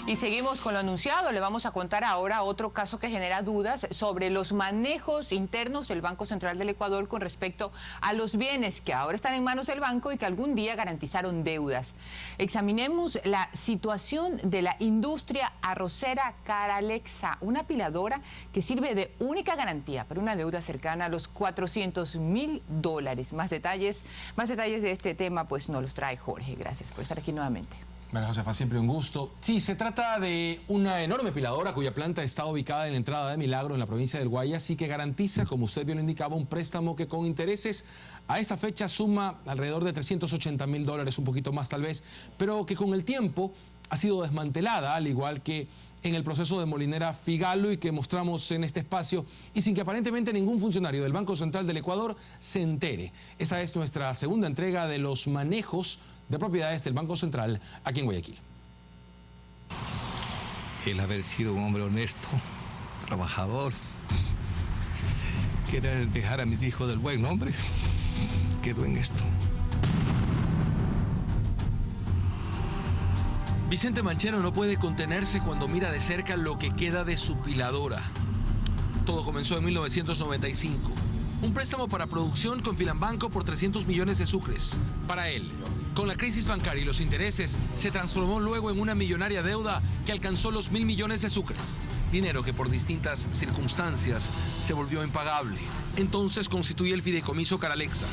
Y seguimos con lo anunciado. Le vamos a contar ahora otro caso que genera dudas sobre los manejos internos del Banco Central del Ecuador con respecto a los bienes que ahora están en manos del banco y que algún día garantizaron deudas. Examinemos la situación de la industria arrocera Caralexa, una apiladora que sirve de única garantía para una deuda cercana a los $400.000. Más detalles de este tema pues nos los trae Jorge. Gracias por estar aquí nuevamente. María Josefa, siempre un gusto. Sí, se trata de una enorme piladora cuya planta está ubicada en la entrada de Milagro, en la provincia del Guayas, y que garantiza, como usted bien lo indicaba, un préstamo que con intereses a esta fecha suma alrededor de $380.000, un poquito más tal vez, pero que con el tiempo ha sido desmantelada, al igual que en el proceso de Molinera Figalo, y que mostramos en este espacio, y sin que aparentemente ningún funcionario del Banco Central del Ecuador se entere. Esa es nuestra segunda entrega de los manejos de propiedades del Banco Central aquí en Guayaquil. El haber sido un hombre honesto, trabajador, querer dejar a mis hijos del buen nombre, quedó en esto. Vicente Manchero no puede contenerse cuando mira de cerca lo que queda de su piladora. Todo comenzó en 1995. Un préstamo para producción con Filambanco por 300 millones de sucres. Para él, con la crisis bancaria y los intereses, se transformó luego en una millonaria deuda que alcanzó los 1.000 millones de sucres. Dinero que por distintas circunstancias se volvió impagable. Entonces constituye el fideicomiso Caralexa,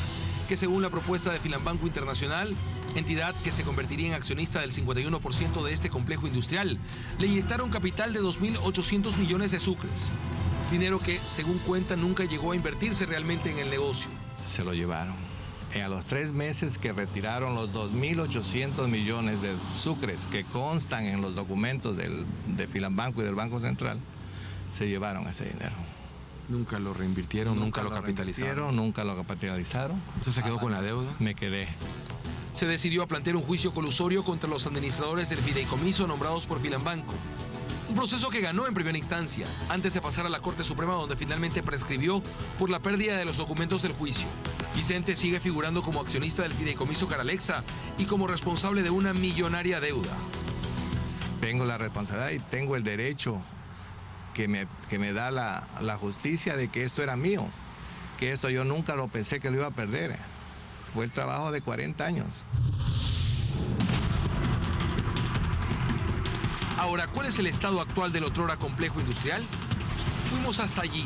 que según la propuesta de Filambanco Internacional, entidad que se convertiría en accionista del 51% de este complejo industrial, le inyectaron capital de 2.800 millones de sucres. Dinero que, según cuenta, nunca llegó a invertirse realmente en el negocio. Se lo llevaron. A los 3 meses que retiraron los 2.800 millones de sucres que constan en los documentos de Filambanco y del Banco Central, se llevaron ese dinero. Nunca lo reinvirtieron, nunca lo capitalizaron. Nunca lo capitalizaron. ¿Usted se quedó con la deuda? Me quedé. Se decidió a plantear un juicio colusorio contra los administradores del fideicomiso nombrados por Filambanco. Un proceso que ganó en primera instancia, antes de pasar a la Corte Suprema, donde finalmente prescribió por la pérdida de los documentos del juicio. Vicente sigue figurando como accionista del fideicomiso Caralexa y como responsable de una millonaria deuda. Tengo la responsabilidad y tengo el derecho que me da la justicia de que esto era mío, que esto yo nunca lo pensé que lo iba a perder. Fue el trabajo de 40 años. Ahora, ¿cuál es el estado actual del otrora complejo industrial? Fuimos hasta allí.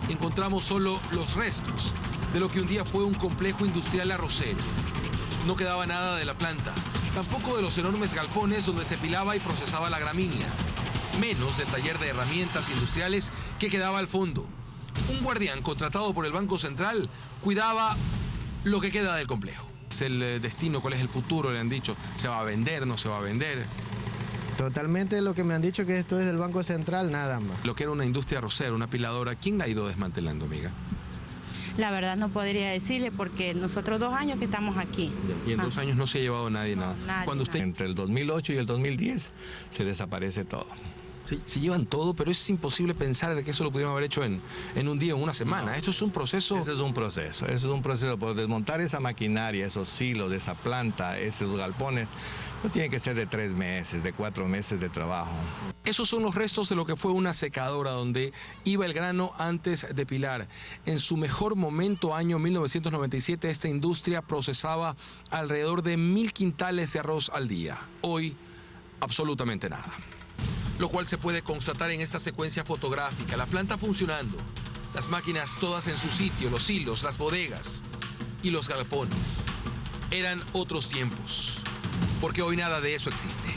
Encontramos solo los restos de lo que un día fue un complejo industrial arrocero. No quedaba nada de la planta, tampoco de los enormes galpones donde se pilaba y procesaba la gramínea, menos del taller de herramientas industriales que quedaba al fondo. Un guardián contratado por el Banco Central cuidaba lo que queda del complejo. ¿Es el destino? ¿Cuál es el futuro? Le han dicho, ¿se va a vender? ¿No se va a vender? Totalmente lo que me han dicho, que esto es del Banco Central, nada más. Lo que era una industria arrocera, una piladora, ¿quién la ha ido desmantelando, amiga? La verdad no podría decirle, porque nosotros 2 años que estamos aquí. Y en 2 años no se ha llevado nadie nada. Cuando usted... Entre el 2008 y el 2010 se desaparece todo. Sí, se llevan todo, pero es imposible pensar de que eso lo pudieron haber hecho en un día, en una semana. No. Esto es un proceso. Eso es un proceso. Por desmontar esa maquinaria, esos silos de esa planta, esos galpones, no tiene que ser de 3 meses, de 4 meses de trabajo. Esos son los restos de lo que fue una secadora donde iba el grano antes de pilar. En su mejor momento, año 1997, esta industria procesaba alrededor de 1.000 quintales de arroz al día. Hoy, absolutamente nada. Lo cual se puede constatar en esta secuencia fotográfica. La planta funcionando, las máquinas todas en su sitio, los hilos, las bodegas y los galpones. Eran otros tiempos, porque hoy nada de eso existe.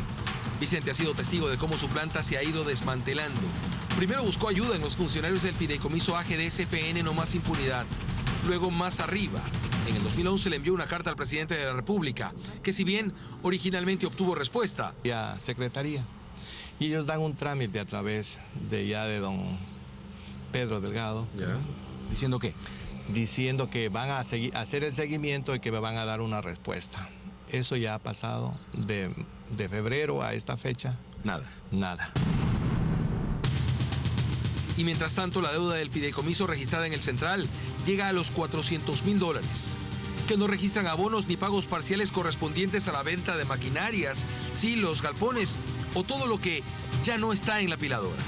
Vicente ha sido testigo de cómo su planta se ha ido desmantelando. Primero buscó ayuda en los funcionarios del fideicomiso AGDSFN No Más Impunidad. Luego, más arriba, en el 2011 le envió una carta al presidente de la República, que si bien originalmente obtuvo respuesta, a Secretaría. Y ellos dan un trámite a través de don Pedro Delgado. ¿Diciendo qué? Diciendo que van a hacer el seguimiento y que me van a dar una respuesta. Eso ya ha pasado de febrero a esta fecha. Nada. Y mientras tanto, la deuda del fideicomiso registrada en el Central llega a los $400.000, que no registran abonos ni pagos parciales correspondientes a la venta de maquinarias, silos, galpones o todo lo que ya no está en la apiladora.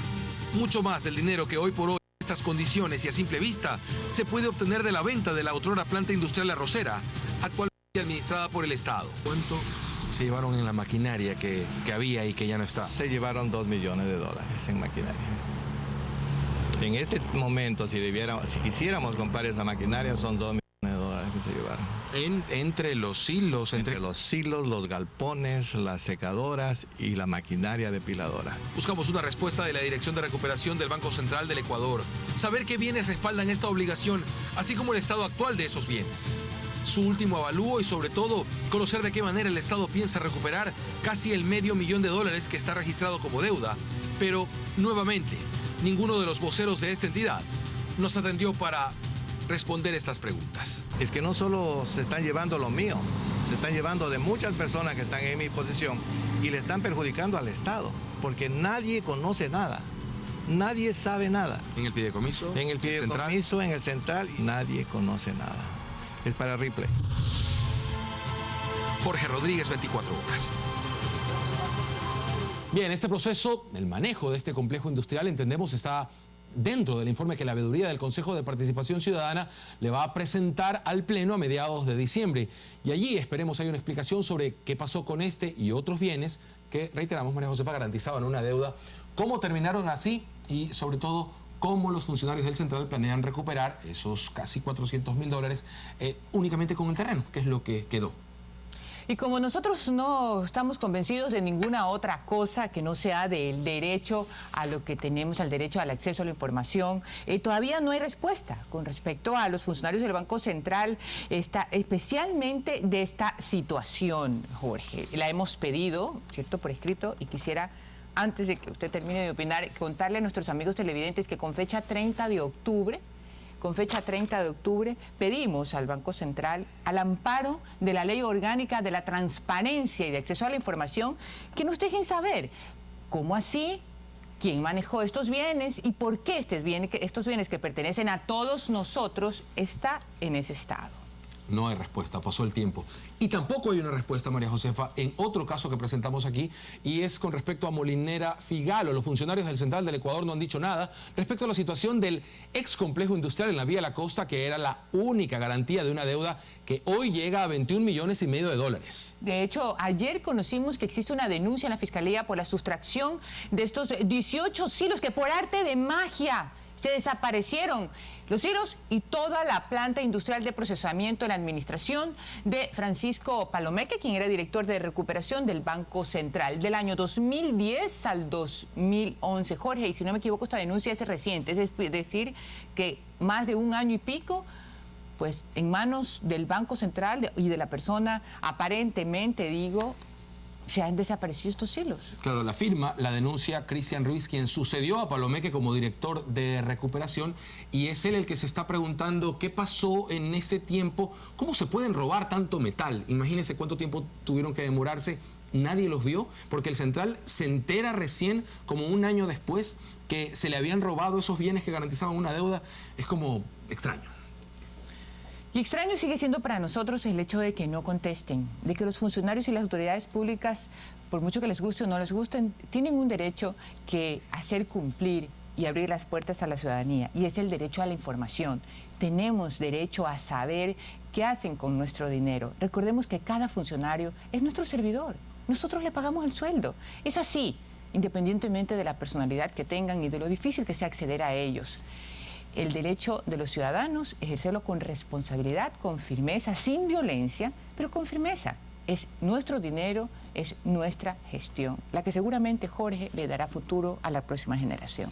Mucho más del dinero que hoy por hoy, en estas condiciones y a simple vista, se puede obtener de la venta de la otrora planta industrial arrocera, actualmente administrada por el Estado. ¿Cuánto se llevaron en la maquinaria que había y que ya no está? Se llevaron $2 millones en maquinaria. En este momento, si quisiéramos comprar esa maquinaria, son $2 millones que se llevaron. Entre los silos, entre los silos, los galpones, las secadoras y la maquinaria depiladora. Buscamos una respuesta de la Dirección de Recuperación del Banco Central del Ecuador. Saber qué bienes respaldan esta obligación, así como el estado actual de esos bienes. Su último avalúo y sobre todo conocer de qué manera el Estado piensa recuperar casi el $500,000 que está registrado como deuda. Pero, nuevamente, ninguno de los voceros de esta entidad nos atendió para responder estas preguntas. Es que no solo se están llevando lo mío, se están llevando de muchas personas que están en mi posición y le están perjudicando al Estado, porque nadie conoce nada, nadie sabe nada. ¿En el fideicomiso? En el fideicomiso, en el central, y nadie conoce nada. Es para replay. Jorge Rodríguez, 24 horas. Bien, este proceso, el manejo de este complejo industrial, entendemos, está dentro del informe que la veeduría del Consejo de Participación Ciudadana le va a presentar al Pleno a mediados de diciembre. Y allí esperemos hay una explicación sobre qué pasó con este y otros bienes que, reiteramos, María Josefa, garantizaban una deuda, cómo terminaron así y, sobre todo, cómo los funcionarios del Central planean recuperar esos casi $400,000 únicamente con el terreno, que es lo que quedó. Y como nosotros no estamos convencidos de ninguna otra cosa que no sea del derecho a lo que tenemos, al derecho al acceso a la información, todavía no hay respuesta con respecto a los funcionarios del Banco Central, especialmente de esta situación, Jorge. La hemos pedido, ¿cierto?, por escrito, y quisiera, antes de que usted termine de opinar, contarle a nuestros amigos televidentes que con fecha 30 de octubre, pedimos al Banco Central, al amparo de la Ley Orgánica de la Transparencia y de Acceso a la Información, que nos dejen saber cómo así, quién manejó estos bienes y por qué estos bienes que pertenecen a todos nosotros está en ese estado. No hay respuesta, pasó el tiempo. Y tampoco hay una respuesta, María Josefa, en otro caso que presentamos aquí, y es con respecto a Molinera Figalo. Los funcionarios del Central del Ecuador no han dicho nada respecto a la situación del ex complejo industrial en la Vía La Costa, que era la única garantía de una deuda que hoy llega a $21,5 millones. De hecho, ayer conocimos que existe una denuncia en la Fiscalía por la sustracción de estos 18 silos que por arte de magia se desaparecieron. Los silos y toda la planta industrial de procesamiento en la administración de Francisco Palomeque, quien era director de recuperación del Banco Central del año 2010 al 2011. Jorge, y si no me equivoco, esta denuncia es reciente, es decir, que más de un año y pico, pues en manos del Banco Central y de la persona, aparentemente, digo, se han desaparecido estos silos. Claro, la firma, la denuncia Cristian Ruiz, quien sucedió a Palomeque como director de recuperación, y es él el que se está preguntando qué pasó en este tiempo, cómo se pueden robar tanto metal. Imagínense cuánto tiempo tuvieron que demorarse, nadie los vio, porque el Central se entera recién, como un año después, que se le habían robado esos bienes que garantizaban una deuda. Es como extraño. Y extraño sigue siendo para nosotros el hecho de que no contesten, de que los funcionarios y las autoridades públicas, por mucho que les guste o no les gusten, tienen un derecho que hacer cumplir y abrir las puertas a la ciudadanía, y es el derecho a la información. Tenemos derecho a saber qué hacen con nuestro dinero. Recordemos que cada funcionario es nuestro servidor, nosotros le pagamos el sueldo. Es así, independientemente de la personalidad que tengan y de lo difícil que sea acceder a ellos. El derecho de los ciudadanos, ejercerlo con responsabilidad, con firmeza, sin violencia, pero con firmeza. Es nuestro dinero, es nuestra gestión, la que seguramente, Jorge, le dará futuro a la próxima generación.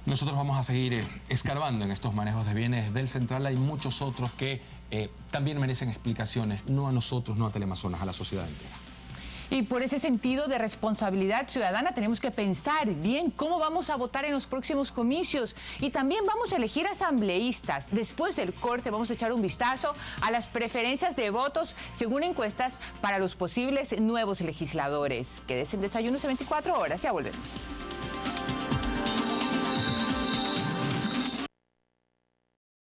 Nosotros vamos a seguir escarbando en estos manejos de bienes del Central. Hay muchos otros que también merecen explicaciones, no a nosotros, no a Teleamazonas, a la sociedad entera. Y por ese sentido de responsabilidad ciudadana tenemos que pensar bien cómo vamos a votar en los próximos comicios, y también vamos a elegir asambleístas. Después del corte vamos a echar un vistazo a las preferencias de votos según encuestas para los posibles nuevos legisladores. Quédese en Desayunos de 24 horas, ya volvemos.